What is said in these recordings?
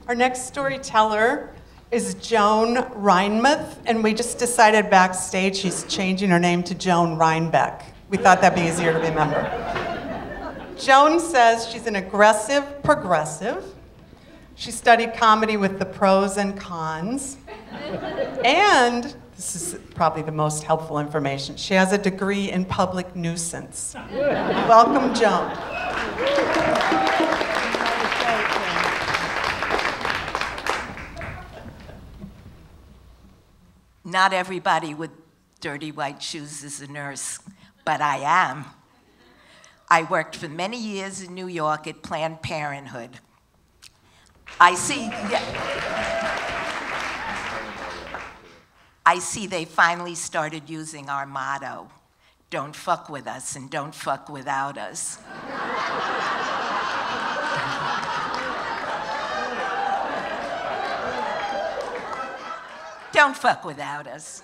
Our next storyteller is Joan Reinmuth, and we just decided backstage she's changing her name to Joan Reinbeck. We thought that'd be easier to remember. Joan says she's an aggressive progressive. She studied comedy with the pros and cons. And, this is probably the most helpful information, she has a degree in public nuisance. Welcome, Joan. Not everybody with dirty white shoes is a nurse, but I am. I worked for many years in New York at Planned Parenthood. I see they finally started using our motto, don't fuck with us and don't fuck without us. Don't fuck without us.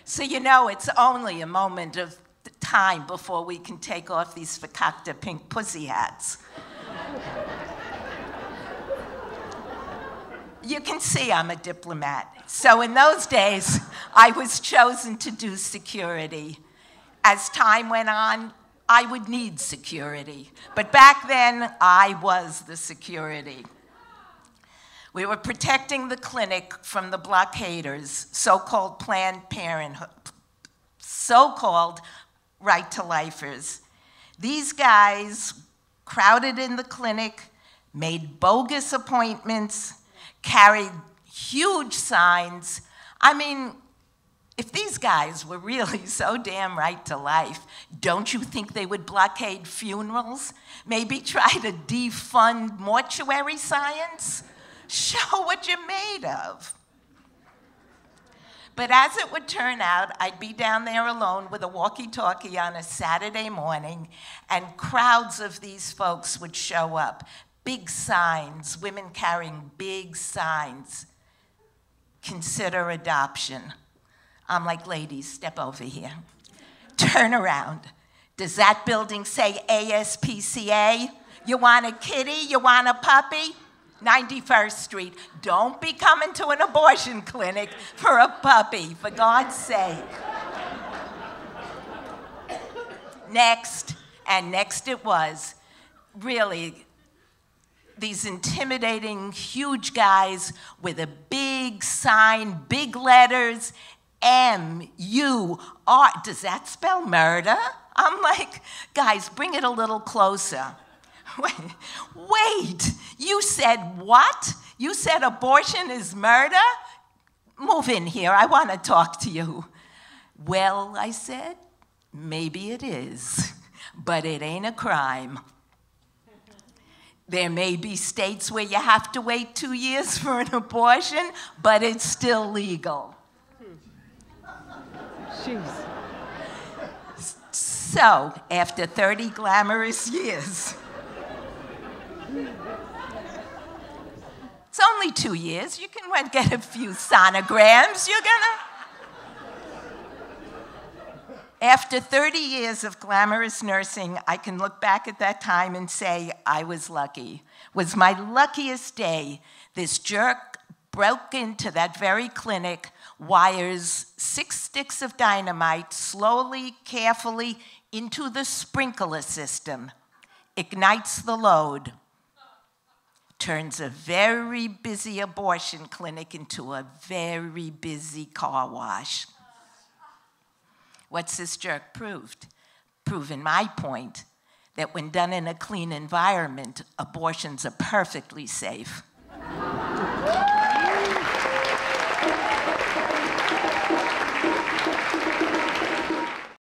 So you know it's only a moment of time before we can take off these fakakta pink pussy hats. You can see I'm a diplomat. So in those days, I was chosen to do security. As time went on, I would need security. But back then, I was the security. We were protecting the clinic from the blockaders, so-called Planned Parenthood, so-called right-to-lifers. These guys crowded in the clinic, made bogus appointments, carried huge signs. I mean, if these guys were really so damn right to life, don't you think they would blockade funerals? Maybe try to defund mortuary science? Show what you're made of. But as it would turn out, I'd be down there alone with a walkie-talkie on a Saturday morning, and crowds of these folks would show up. Big signs, women carrying big signs. Consider adoption. I'm like, ladies, step over here. Turn around. Does that building say ASPCA? You want a kitty? You want a puppy? 91st Street. Don't be coming to an abortion clinic for a puppy, for God's sake. Next, and next it was, really, these intimidating, huge guys with a big sign, big letters, M-U-R. Does that spell murder? I'm like, guys, bring it a little closer. Wait, you said what? You said abortion is murder? Move in here, I want to talk to you. Well, I said, maybe it is, but it ain't a crime. There may be states where you have to wait 2 years for an abortion, but it's still legal. Jeez. So, after 30 glamorous years, it's only 2 years. You can get a few sonograms. You're gonna... After 30 years of glamorous nursing, I can look back at that time and say I was lucky. It was my luckiest day. This jerk broke into that very clinic, wires 6 sticks of dynamite slowly, carefully into the sprinkler system, ignites the load, turns a very busy abortion clinic into a very busy car wash. What's this jerk proved? Proven my point, that when done in a clean environment, abortions are perfectly safe.